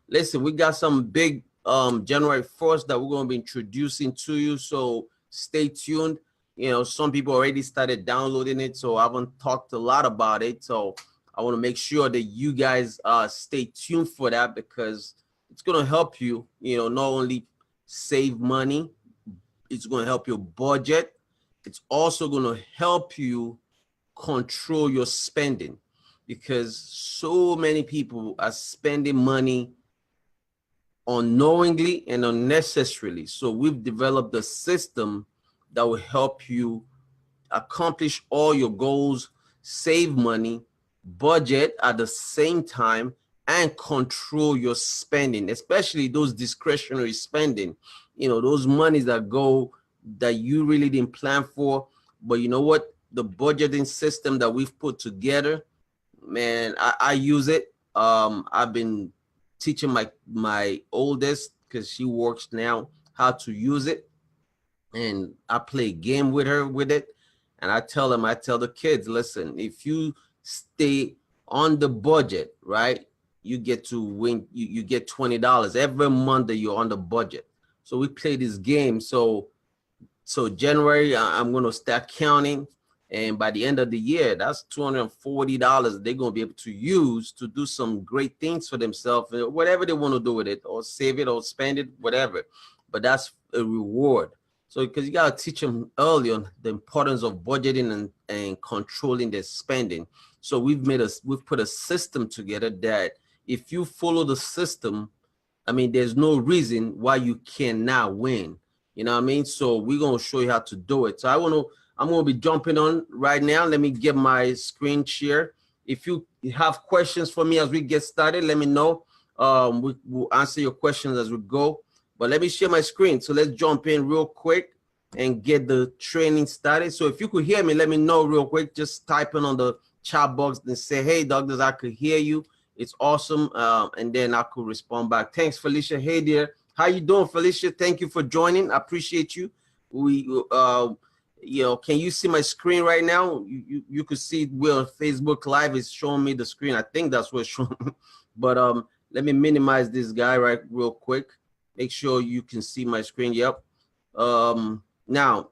listen, we got some big January 1st that we're going to be introducing to you. So stay tuned. You know, some people already started downloading it, so I haven't talked a lot about it. So I want to make sure that you guys stay tuned for that, because it's going to help you, you know, not only save money, it's going to help your budget. It's also going to help you control your spending, because so many people are spending money unknowingly and unnecessarily. So we've developed a system that will help you accomplish all your goals, save money, budget at the same time, and control your spending, especially those discretionary spending, you know, those monies that go that you really didn't plan for. But you know what? The budgeting system that we've put together, man, I use it. I've been teaching my oldest, because she works now, how to use it, and I play a game with her with it. And I tell the kids, listen, if you stay on the budget, right, you get to win. You get $20 every month that you're on the budget. So we play this game. So January, I'm gonna start counting, and by the end of the year, that's $240 they're gonna be able to use to do some great things for themselves, whatever they want to do with it, or save it or spend it, whatever. But that's a reward. So because you gotta teach them early on the importance of budgeting and controlling their spending. So we've put a system together that if you follow the system, I mean, there's no reason why you cannot win. You know what I mean? So we're gonna show you how to do it. So I'm gonna be jumping on right now. Let me get my screen share. If you have questions for me as we get started, let me know. We'll answer your questions as we go. But let me share my screen. So let's jump in real quick and get the training started. So if you could hear me, let me know real quick. Just type in on the chat box and say, hey, Douglas, I could hear you. It's awesome. And then I could respond back. Thanks, Felicia. Hey there. How you doing, Felicia? Thank you for joining. I appreciate you. You know, can you see my screen right now? You could see we're on Facebook Live. It's showing me the screen. I think that's what's showing me. But let me minimize this guy right real quick. Make sure you can see my screen. Yep. Now,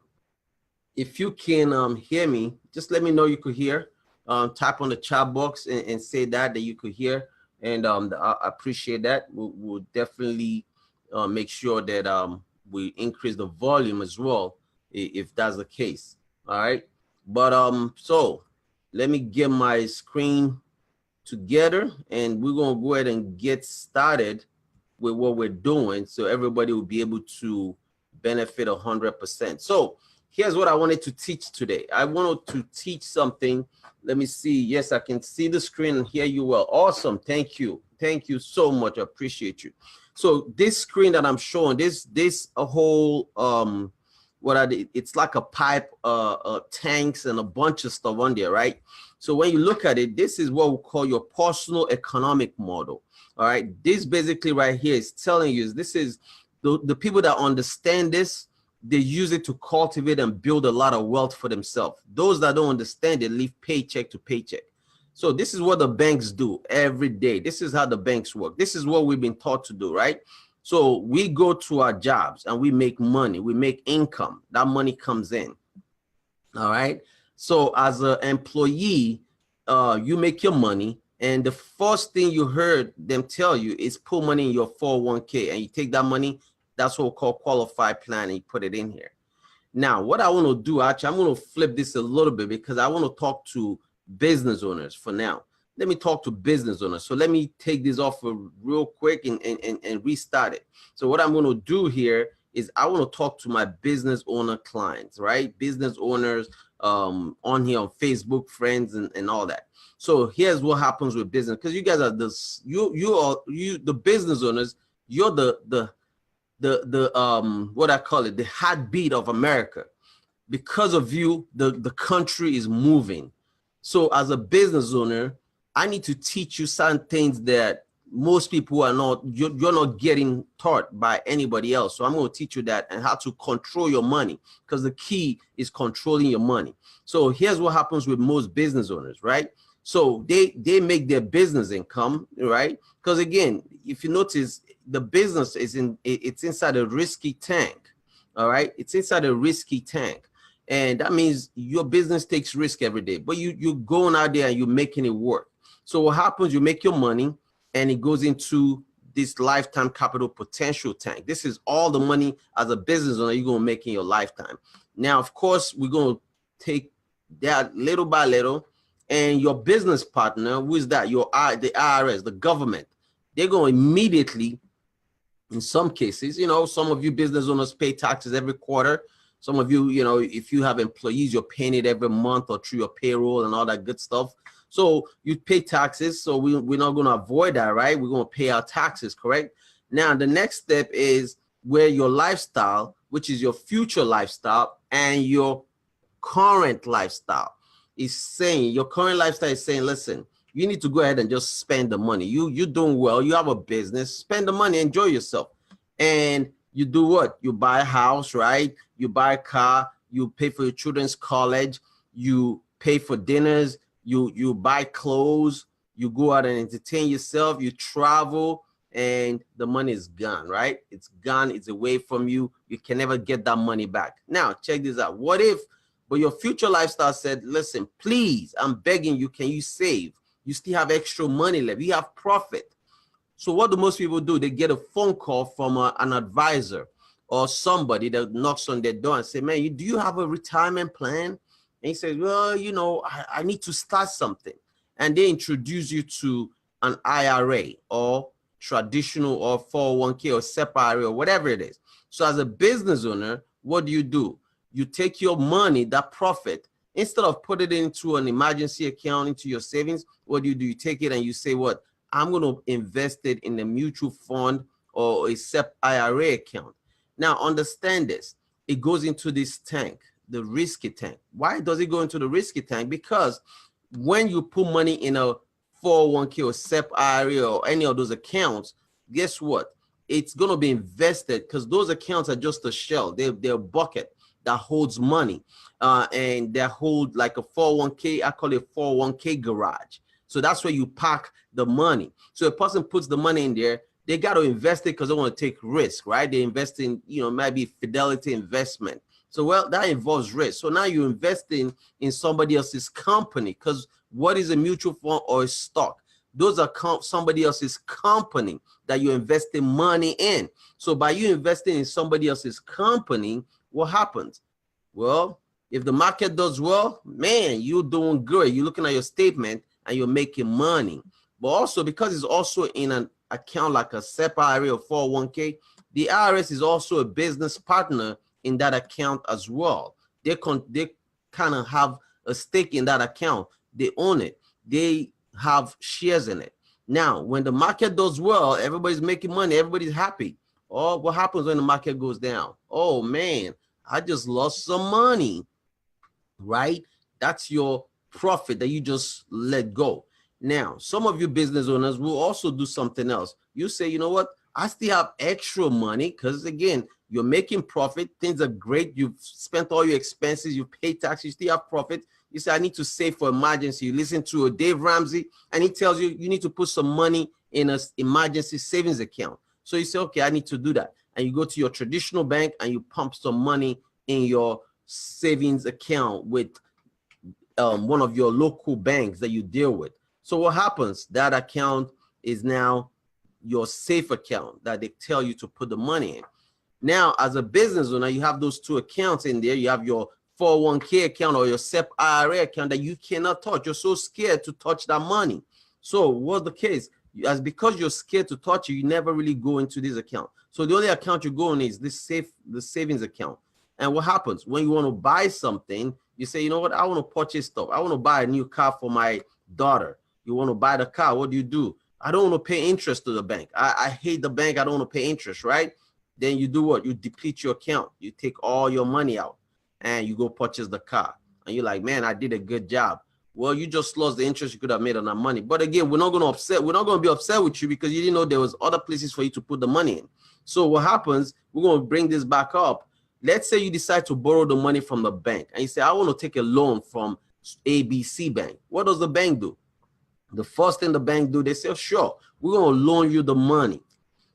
if you can hear me, just let me know you could hear. Type on the chat box and say that you could hear. And I appreciate that. We'll definitely make sure that we increase the volume as well, if that's the case. All right. But so let me get my screen together, and we're gonna go ahead and get started with what we're doing, so everybody will be able to benefit 100%. So here's what I wanted to teach today. I wanted to teach something. Let me see. Yes, I can see the screen and hear you well. Awesome. Thank you. Thank you so much. I appreciate you. So this screen that I'm showing, this a whole it's like a pipe, tanks and a bunch of stuff on there, right? So when you look at it, this is what we call your personal economic model. All right, this basically right here is telling you, this is the people that understand this, they use it to cultivate and build a lot of wealth for themselves. Those that don't understand it live paycheck to paycheck. So this is what the banks do every day. This is how the banks work. This is what we've been taught to do, right? So we go to our jobs and we make money. We make income. That money comes in. All right. So as an employee, you make your money. And the first thing you heard them tell you is put money in your 401k, and you take that money. That's what we call qualified plan, and you put it in here. Now, what I want to do, actually, I'm going to flip this a little bit, because I want to talk to business owners for now. Let me talk to business owners. So let me take this off real quick and restart it. So what I'm going to do here is I want to talk to my business owner clients, right? Business owners on here on Facebook, friends, and all that. So here's what happens with business, because you guys are the business owners. You're the what I call it, the heartbeat of America. Because of you, the country is moving. So as a business owner, I need to teach you certain things that most people are not, you're not getting taught by anybody else. So I'm going to teach you that and how to control your money, because the key is controlling your money. So here's what happens with most business owners, right? So they make their business income, right? Because again, if you notice, the business it's inside a risky tank. All right, it's inside a risky tank, and that means your business takes risk every day, but you're going out there and you're making it work. So what happens, you make your money and it goes into this lifetime capital potential tank. This is all the money as a business owner you're going to make in your lifetime. Now, of course, we're going to take that little by little, and your business partner, who is that? The IRS, the government, they're going to immediately, in some cases, some of you business owners pay taxes every quarter. Some of you, if you have employees, you're paying it every month or through your payroll and all that good stuff. So you pay taxes. So we're not going to avoid that, right? We're going to pay our taxes, correct? Now, the next step is where your lifestyle, which is your future lifestyle, and your current lifestyle is saying, your current lifestyle is saying, listen, you need to go ahead and just spend the money. You're doing well. You have a business. Spend the money. Enjoy yourself. And you do what? You buy a house, right? You buy a car. You pay for your children's college. You pay for dinners. You buy clothes. You go out and entertain yourself. You travel, and the money is gone, right? It's gone. It's away from you. You can never get that money back. Now, check this out. What if, but your future lifestyle said, listen, please, I'm begging you, can you save? You still have extra money left. You have profit. So what do most people do? They get a phone call from an advisor or somebody that knocks on their door and say, man, do you have a retirement plan? And he says, well, I need to start something. And they introduce you to an IRA or traditional or 401k or SEP IRA or whatever it is. So as a business owner, what do? You take your money, that profit, instead of put it into an emergency account, into your savings, what do? You take it and you say, what? I'm going to invest it in a mutual fund or a SEP IRA account. Now, understand this. It goes into this tank, the risky tank. Why does it go into the risky tank? Because when you put money in a 401k or SEP IRA or any of those accounts, guess what? It's going to be invested, because those accounts are just a shell. They're a bucket that holds money, and they hold like a 401k. I call it 401k garage. So that's where you park the money. So a person puts the money in there, they got to invest it because they want to take risk, right? They invest in, maybe Fidelity investment. So, well, that involves risk. So now you're investing in somebody else's company, because what is a mutual fund or a stock? Those are somebody else's company that you're investing money in. So by you investing in somebody else's company, what happens? Well, if the market does well, man, you're doing good. You're looking at your statement and you're making money. But also, because it's also in an account like a SEP IRA or 401k, the IRS is also a business partner in that account as well. They kind of have a stake in that account. They own it. They have shares in it. Now, when the market does well, everybody's making money, everybody's happy. Oh, what happens when the market goes down? Oh man, I just lost some money, right? That's your profit that you just let go. Now, some of you business owners will also do something else. You say, you know what? I still have extra money, because again, you're making profit. Things are great. You've spent all your expenses. You pay tax. You still have profit. You say, I need to save for emergency. You listen to a Dave Ramsey, and he tells you, you need to put some money in an emergency savings account. So you say, okay, I need to do that. And you go to your traditional bank and you pump some money in your savings account with one of your local banks that you deal with. So what happens? That account is now your safe account that they tell you to put the money in. Now, as a business owner, you have those two accounts in there. You have your 401k account or your SEP IRA account that you cannot touch. You're so scared to touch that money. So what's the case? As because you're scared to touch it, you never really go into this account. So the only account you go in is the savings account. And what happens when you want to buy something? You say, you know what? I want to purchase stuff. I want to buy a new car for my daughter. You want to buy the car. What do? I don't want to pay interest to the bank. I hate the bank. I don't want to pay interest, right? Then you do what? You deplete your account. You take all your money out and you go purchase the car. And you're like, man, I did a good job. Well, you just lost the interest you could have made on that money. But again, we're not going to be upset with you because you didn't know there was other places for you to put the money in. So what happens, we're going to bring this back up. Let's say you decide to borrow the money from the bank and you say, I want to take a loan from ABC Bank. What does the bank do? The first thing the bank do, they say, sure, we're going to loan you the money.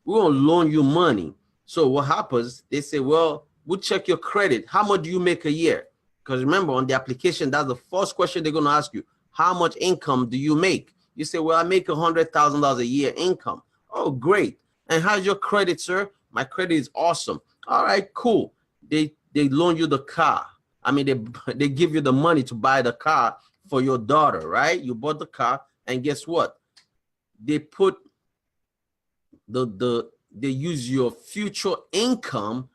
We're going to loan you money. So what happens, they say, well, we'll check your credit. How much do you make a year? Because remember, on the application, that's the first question they're going to ask you. How much income do you make? You say, well, I make $100,000 a year income. Oh, great. And how's your credit, sir? My credit is awesome. All right, cool. They loan you the car. I mean, they give you the money to buy the car for your daughter, right? You bought the car, and guess what? They put they use your future income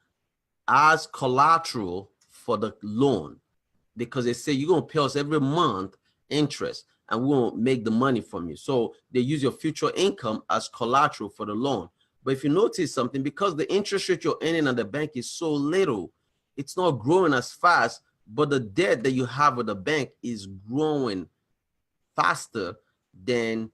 as collateral for the loan, because they say you're going to pay us every month interest and we won't make the money from you. So they use your future income as collateral for the loan. But if you notice something, because the interest rate you're earning at the bank is so little, it's not growing as fast, but the debt that you have with the bank is growing faster than,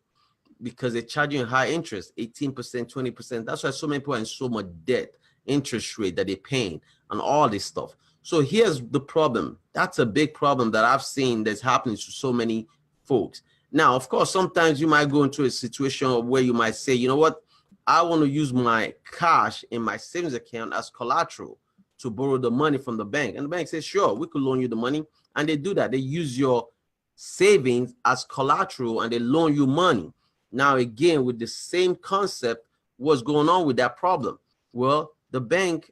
because they're charging high interest, 18%, 20%. That's why so many people are in so much debt, interest rate that they're paying and all this stuff. So here's the problem. That's a big problem that I've seen that's happening to so many folks. Now, of course, sometimes you might go into a situation where you might say, you know what, I want to use my cash in my savings account as collateral to borrow the money from the bank. And the bank says, sure, we could loan you the money. And they do that. They use your savings as collateral and they loan you money. Now, again, with the same concept, what's going on with that problem? Well, the bank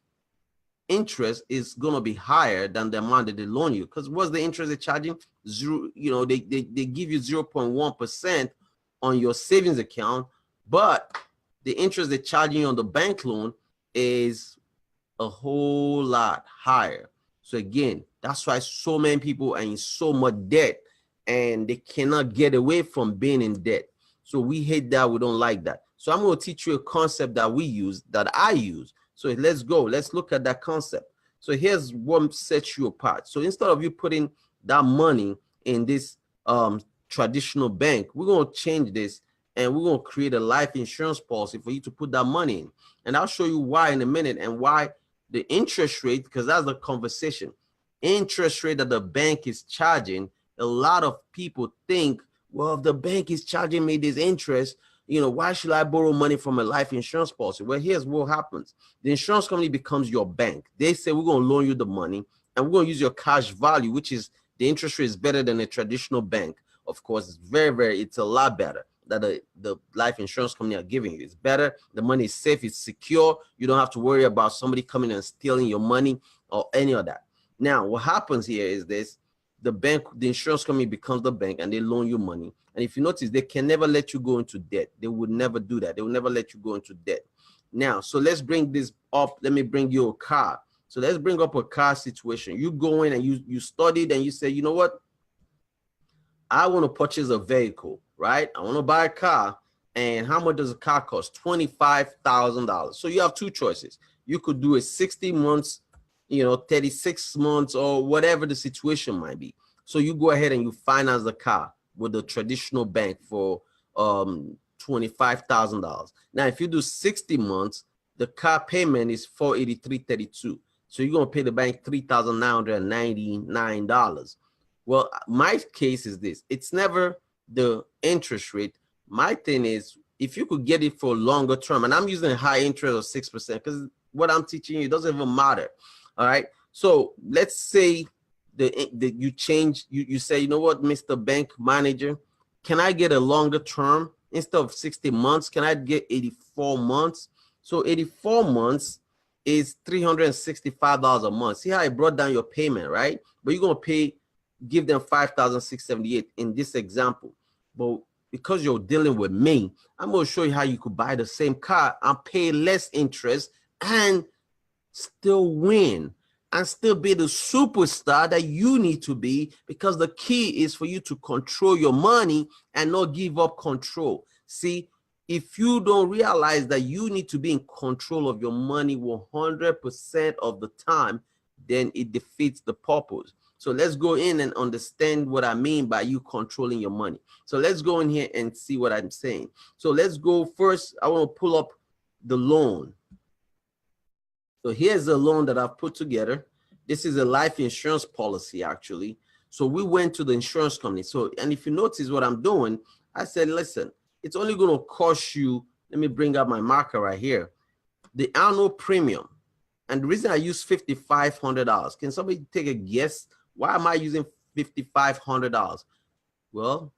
interest is going to be higher than the amount that they loan you, because what's the interest they're charging? Zero, you know, they give you 0.1% on your savings account, but the interest they're charging you on the bank loan is a whole lot higher. So again, that's why so many people are in so much debt and they cannot get away from being in debt. So we hate that. We don't like that. So I'm going to teach you a concept that we use, that I use. So let's go. Let's look at that concept. So here's what sets you apart. So instead of you putting that money in this traditional bank, we're going to change this and we're going to create a life insurance policy for you to put that money in. And I'll show you why in a minute, and why the interest rate, because that's the conversation. Interest rate that the bank is charging, a lot of people think, well, if the bank is charging me this interest, you know, why should I borrow money from a life insurance policy? Well, here's what happens. The insurance company becomes your bank. They say, we're going to loan you the money and we're going to use your cash value, which is the interest rate is better than a traditional bank. Of course, it's it's a lot better that the life insurance company are giving you. It's better. The money is safe. It's secure. You don't have to worry about somebody coming and stealing your money or any of that. Now, what happens here is this. The bank, the insurance company becomes the bank and they loan you money. And if you notice, they can never let you go into debt. They would never do that. They will never let you go into debt. Now, so let's bring this up. Let me bring you a car. So let's bring up a car situation. You go in and you studied and you say, you know what? I want to purchase a vehicle, right? I want to buy a car. And how much does a car cost? $25,000. So you have two choices. You could do a 60 months, you know, 36 months or whatever the situation might be. So you go ahead and you finance the car with the traditional bank for $25,000. Now, if you do 60 months, the car payment is $483.32. So you're going to pay the bank $3,999. Well, my case is this. It's never the interest rate. My thing is, if you could get it for a longer term, and I'm using a high interest of 6%, because what I'm teaching you doesn't even matter. All right. So let's say you change, you say, you know what, Mr. Bank Manager, can I get a longer term? Instead of 60 months, can I get 84 months? So 84 months is $365 a month. See how I brought down your payment, right? But you're going to give them $5,678 in this example. But because you're dealing with me, I'm going to show you how you could buy the same car and pay less interest and still win and still be the superstar that you need to be, because the key is for you to control your money and not give up control. See, if you don't realize that you need to be in control of your money 100% of the time, then it defeats the purpose. So let's go in and understand what I mean by you controlling your money. So let's go in here and see what I'm saying. So let's go first. I want to pull up the loan. So here's a loan that I've put together. This is a life insurance policy, actually. So we went to the insurance company. So, and if you notice what I'm doing, I said, listen, it's only going to cost you, let me bring up my marker right here, the annual premium. And the reason I use $5,500, can somebody take a guess? Why am I using $5,500? Well,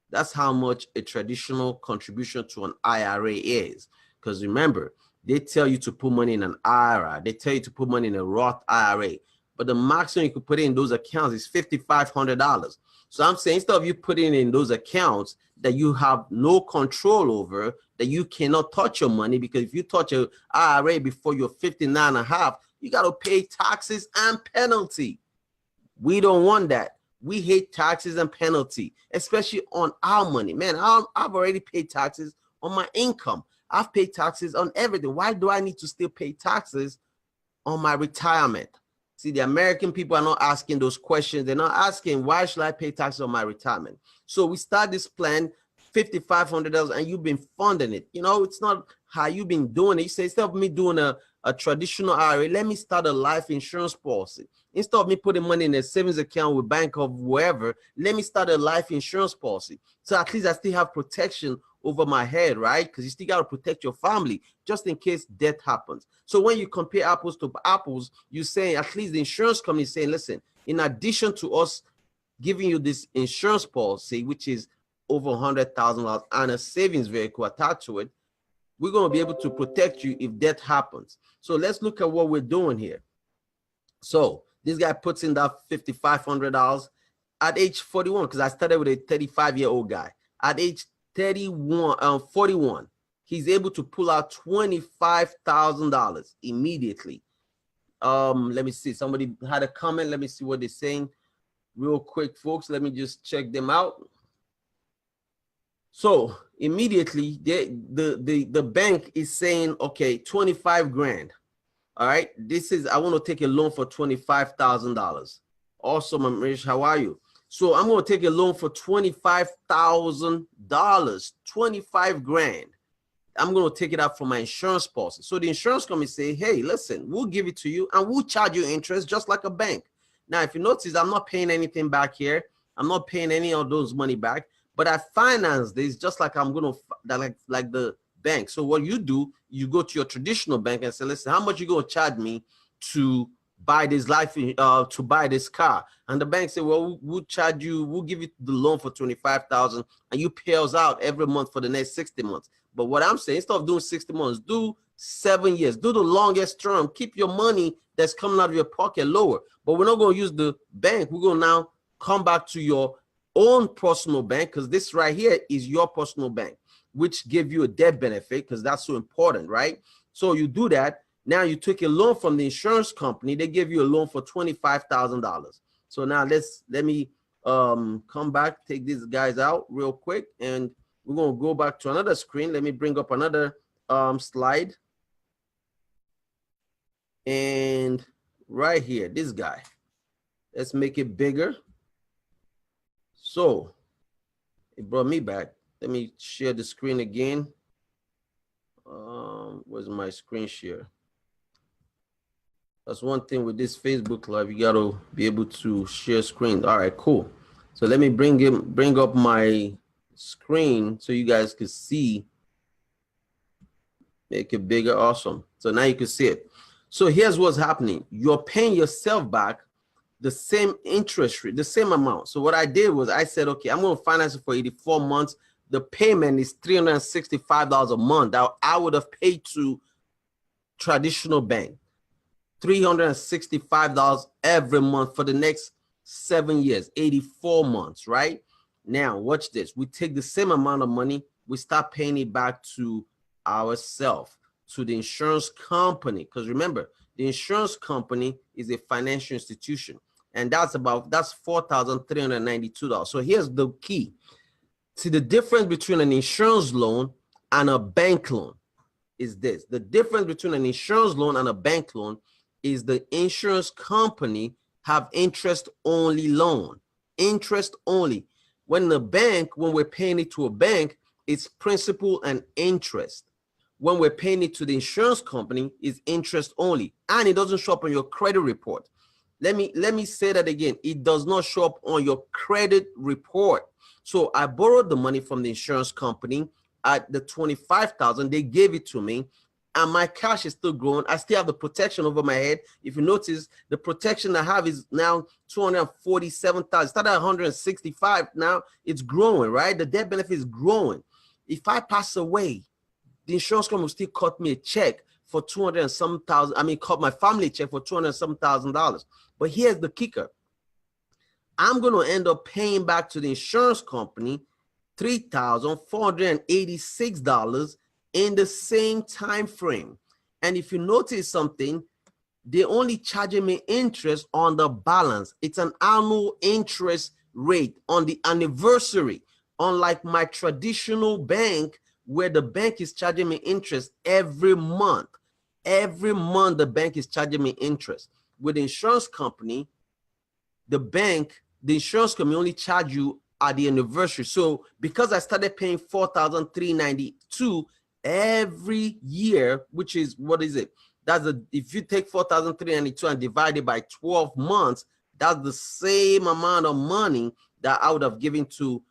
that's how much a traditional contribution to an IRA is. Because remember, they tell you to put money in an IRA. They tell you to put money in a Roth IRA. But the maximum you could put in those accounts is $5,500. So I'm saying, instead of you putting in those accounts that you have no control over, that you cannot touch your money, because if you touch your IRA before you're 59 and a half, you got to pay taxes and penalty. We don't want that. We hate taxes and penalty, especially on our money. Man, I've already paid taxes on my income. I've paid taxes on everything. Why do I need to still pay taxes on my retirement? See, the American people are not asking those questions. They're not asking, why should I pay taxes on my retirement? So we start this plan, $5,500, and you've been funding it. You know, it's not how you've been doing it. You say, instead of me doing a traditional IRA, let me start a life insurance policy. Instead of me putting money in a savings account with Bank of wherever, let me start a life insurance policy. So at least I still have protection over my head, right? Because you still got to protect your family just in case death happens. So when you compare apples to apples, you say at least the insurance company is saying, listen, in addition to us giving you this insurance policy, which is over $100,000 and a savings vehicle attached to it, we're going to be able to protect you if death happens. So let's look at what we're doing here. So this guy puts in that $5,500 at age 41, because I started with a 35-year-old guy. At age 41, he's able to pull out $25,000 immediately. Let me see. Somebody had a comment. Let me see what they're saying real quick, folks. Let me just check them out. So immediately, the bank is saying, okay, 25 grand. All right, this is, I want to take a loan for $25,000. Awesome, Amish, how are you? So I'm going to take a loan for $25,000, 25 grand. I'm going to take it out from my insurance policy. So the insurance company say, hey, listen, we'll give it to you and we'll charge you interest just like a bank. Now, if you notice, I'm not paying anything back here. I'm not paying any of those money back, but I finance this just like I'm going to, like the bank. So what you do, you go to your traditional bank and say, listen, how much you going to charge me to buy this to buy this car? And the bank say, well, we'll charge you, we'll give you the loan for $25,000 and you pay us out every month for the next 60 months. But what I'm saying, instead of doing 60 months, do 7 years, do the longest term, keep your money that's coming out of your pocket lower. But we're not going to use the bank. We're going to now come back to your own personal bank, because this right here is your personal bank, which give you a debt benefit, because that's so important, right? So you do that. Now you took a loan from the insurance company. They give you a loan for $25,000. So now let me come back, take these guys out real quick, and we're going to go back to another screen. Let me bring up another slide. And right here, this guy, let's make it bigger. So it brought me back. Let me share the screen again. Where's my screen share? That's one thing with this Facebook Live. You got to be able to share screen. All right, cool. So let me bring up my screen so you guys can see. Make it bigger. Awesome. So now you can see it. So here's what's happening. You're paying yourself back the same interest rate, the same amount. So what I did was I said, okay, I'm going to finance it for 84 months. The payment is $365 a month that I would have paid to traditional bank. $365 every month for the next 7 years, 84 months, right? Now, watch this. We take the same amount of money. We start paying it back to ourselves, to the insurance company. Because remember, the insurance company is a financial institution. And that's $4,392. So here's the key. See, the difference between an insurance loan and a bank loan is this. The difference between an insurance loan and a bank loan is the insurance company have interest only loan. Interest only. When the bank, when we're paying it to a bank, it's principal and interest. When we're paying it to the insurance company, it's interest only, and it doesn't show up on your credit report. Let me say that again. It does not show up on your credit report. So I borrowed the money from the insurance company at the 25,000. They gave it to me, and my cash is still growing. I still have the protection over my head. If you notice, the protection I have is now 247,000. It started at 165. Now it's growing, right? The death benefit is growing. If I pass away, the insurance company will still cut me a check for 200 and some thousand. I mean, cut my family check for 200 and some $1,000. But here's the kicker. I'm going to end up paying back to the insurance company $3,486 in the same time frame. And if you notice something, they're only charging me interest on the balance. It's an annual interest rate on the anniversary, unlike my traditional bank, where the bank is charging me interest every month. Every month, the bank is charging me interest. With the insurance company, the insurance company only charge you at the anniversary. So because I started paying $4,392 every year, which is, what is it? If you take $4,392 and divide it by 12 months, that's the same amount of money that I would have given to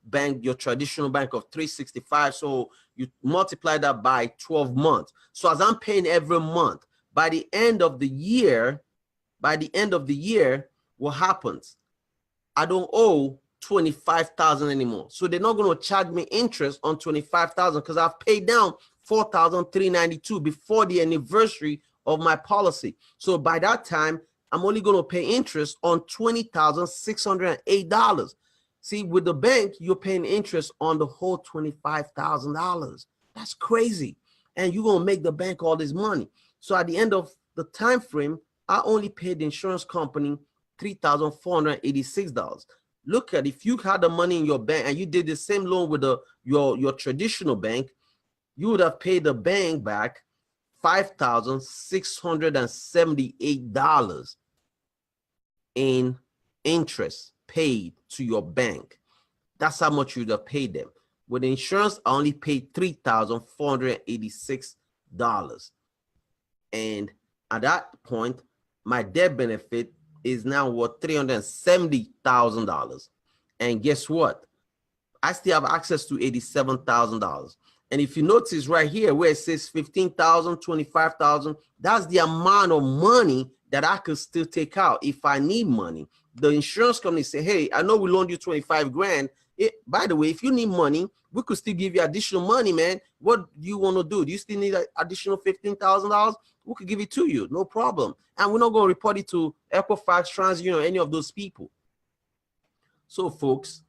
bank, your traditional bank of 365. So you multiply that by 12 months. So as I'm paying every month, by the end of the year, what happens? I don't owe 25,000 anymore. So they're not going to charge me interest on 25,000 because I've paid down 4,392 before the anniversary of my policy. So by that time, I'm only going to pay interest on $20,608. See, with the bank, you're paying interest on the whole $25,000. That's crazy. And you're going to make the bank all this money. So at the end of the time frame, I only paid the insurance company $3,486. Look at, if you had the money in your bank and you did the same loan with your traditional bank, you would have paid the bank back $5,678 in interest paid to your bank. That's how much you'd have paid them. With insurance, I only paid $3,486. And at that point, my death benefit is now worth $370,000. And guess what? I still have access to $87,000. And if you notice right here where it says 15,000, 25,000, that's the amount of money that I could still take out if I need money. The insurance company say, hey, I know we loaned you 25 grand. By the way, if you need money, we could still give you additional money, man. What do you want to do? Do you still need an additional $15,000? We could give it to you, no problem. And we're not going to report it to Equifax, TransUnion, any of those people. So folks,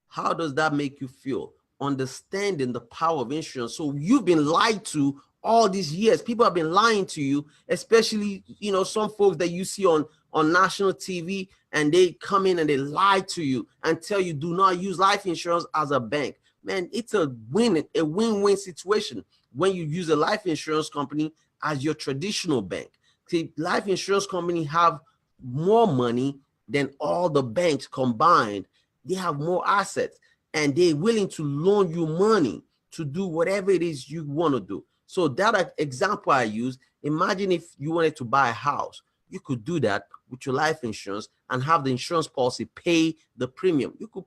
how does that make you feel? Understanding the power of insurance. So you've been lied to all these years. People have been lying to you, especially, you know, some folks that you see on national TV, and they come in and they lie to you and tell you do not use life insurance as a bank. Man, it's a win-win situation when you use a life insurance company as your traditional bank. See, life insurance company have more money than all the banks combined. They have more assets, and they're willing to loan you money to do whatever it is you want to do. So that example I use, imagine if you wanted to buy a house, you could do that with your life insurance and have the insurance policy pay the premium. You could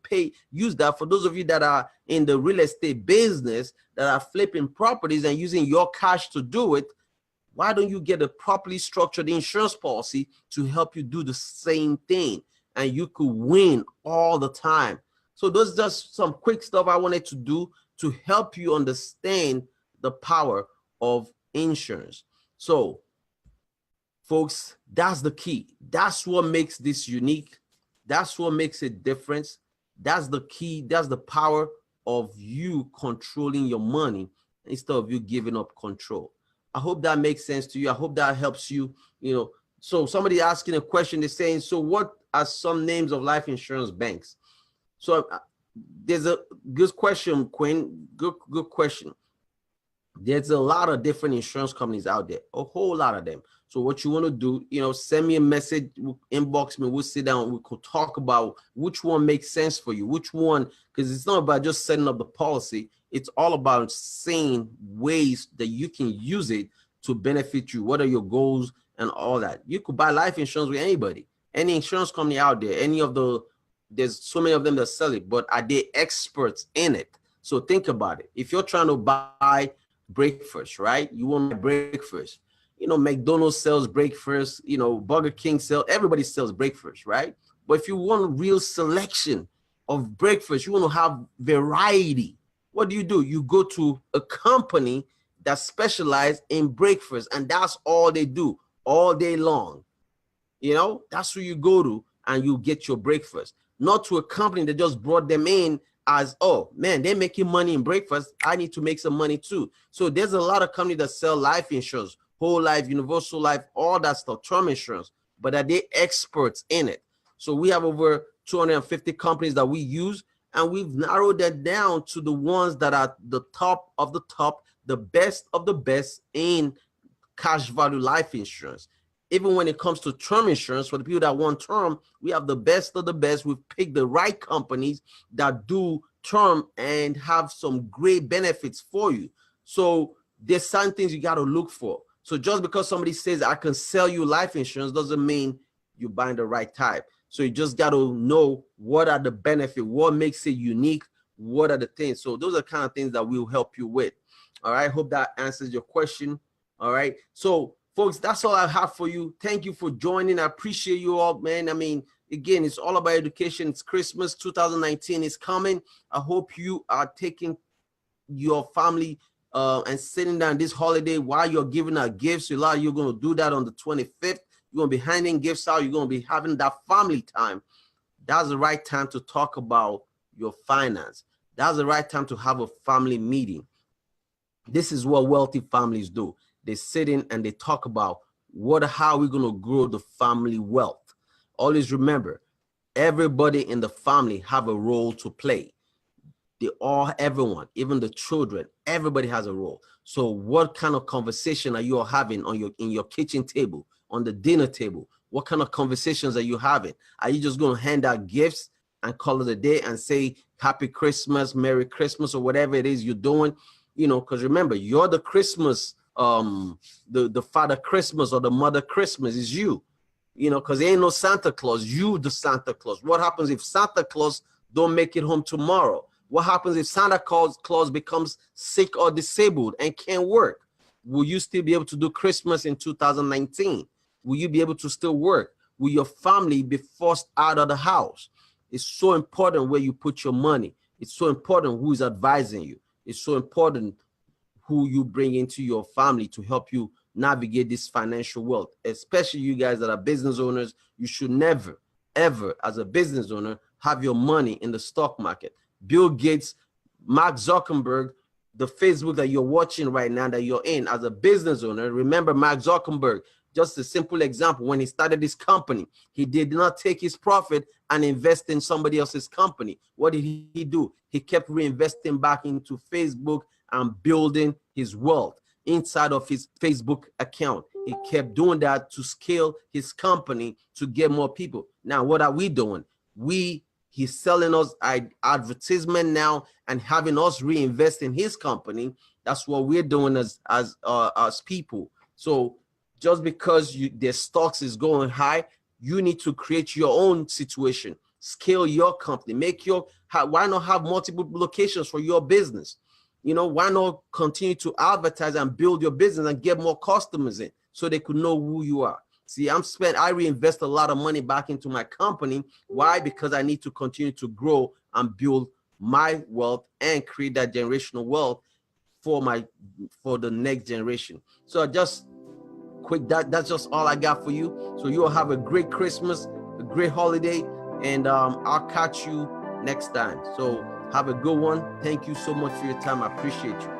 use that for those of you that are in the real estate business, that are flipping properties and using your cash to do it. Why don't you get a properly structured insurance policy to help you do the same thing? And you could win all the time. So those are just some quick stuff I wanted to do to help you understand the power of insurance. So folks, that's the key. That's what makes this unique. That's what makes it different. That's the key. That's the power of you controlling your money instead of you giving up control. I hope that makes sense to you. I hope that helps you. You know, so somebody asking a question, they're saying, so what are some names of life insurance banks? So there's a good question, Quinn. Good question. There's a lot of different insurance companies out there, a whole lot of them. So what you want to do, send me a message, inbox me, we'll sit down, we could talk about which one makes sense for you, which one, because it's not about just setting up the policy. It's all about seeing ways that you can use it to benefit you. What are your goals and all that? You could buy life insurance with anybody, any insurance company out there, there's so many of them that sell it, but are they experts in it? So think about it. If you're trying to buy breakfast, right? You want breakfast. McDonald's sells breakfast, Burger King sells, everybody sells breakfast, right? But if you want real selection of breakfast, you want to have variety, what do? You go to a company that specializes in breakfast, and that's all they do all day long. That's who you go to and you get your breakfast, not to a company that just brought them in as, oh man, they're making money in breakfast, I need to make some money too. So there's a lot of companies that sell life insurance, whole life, universal life, all that stuff, term insurance, but are they experts in it? So we have over 250 companies that we use, and we've narrowed that down to the ones that are the top of the top, the best of the best in cash value life insurance. Even when it comes to term insurance, for the people that want term, we have the best of the best. We've picked the right companies that do term and have some great benefits for you. So there's some things you got to look for. So just because somebody says I can sell you life insurance doesn't mean you're buying the right type. So you just got to know what are the benefits, what makes it unique, what are the things. So those are the kind of things that we'll help you with. All right. Hope that answers your question. All right. So folks, that's all I have for you. Thank you for joining. I appreciate you all, man. I mean, again, it's all about education. It's Christmas 2019 is coming. I hope you are taking your family and sitting down this holiday while you're giving out gifts. A lot of you are going to do that on the 25th. You're going to be handing gifts out. You're going to be having that family time. That's the right time to talk about your finance. That's the right time to have a family meeting. This is what wealthy families do. They sit in and they talk about how we're going to grow the family wealth. Always remember, everybody in the family have a role to play. Everyone, even the children, everybody has a role. So what kind of conversation are you all having in your kitchen table, on the dinner table? What kind of conversations are you having? Are you just going to hand out gifts and call it a day and say Happy Christmas, Merry Christmas, or whatever it is you're doing? Because remember, you're the Christmas, the Father Christmas or the Mother Christmas is you, because there ain't no Santa Claus. You the Santa Claus. What happens if Santa Claus don't make it home tomorrow? What happens if Santa Claus becomes sick or disabled and can't work? Will you still be able to do Christmas in 2019? Will you be able to still work? Will your family be forced out of the house? It's so important where you put your money. It's so important who is advising you. It's so important who you bring into your family to help you navigate this financial wealth, especially you guys that are business owners. You should never, ever, as a business owner, have your money in the stock market. Bill Gates, Mark Zuckerberg, the Facebook that you're watching right now, that you're in as a business owner. Remember Mark Zuckerberg, just a simple example. When he started this company, he did not take his profit and invest in somebody else's company. What did he do? He kept reinvesting back into Facebook and building his wealth inside of his Facebook account. He kept doing that to scale his company to get more people. Now, what are we doing? He's selling us advertisement now and having us reinvest in his company. That's what we're doing as people. So just because their stocks is going high, you need to create your own situation, scale your company, why not have multiple locations for your business? Why not continue to advertise and build your business and get more customers in so they could know who you are? See, I reinvest a lot of money back into my company. Why? Because I need to continue to grow and build my wealth and create that generational wealth for the next generation. So that's just all I got for you. So you'll have a great Christmas, a great holiday, and I'll catch you next time. So have a good one. Thank you so much for your time. I appreciate you.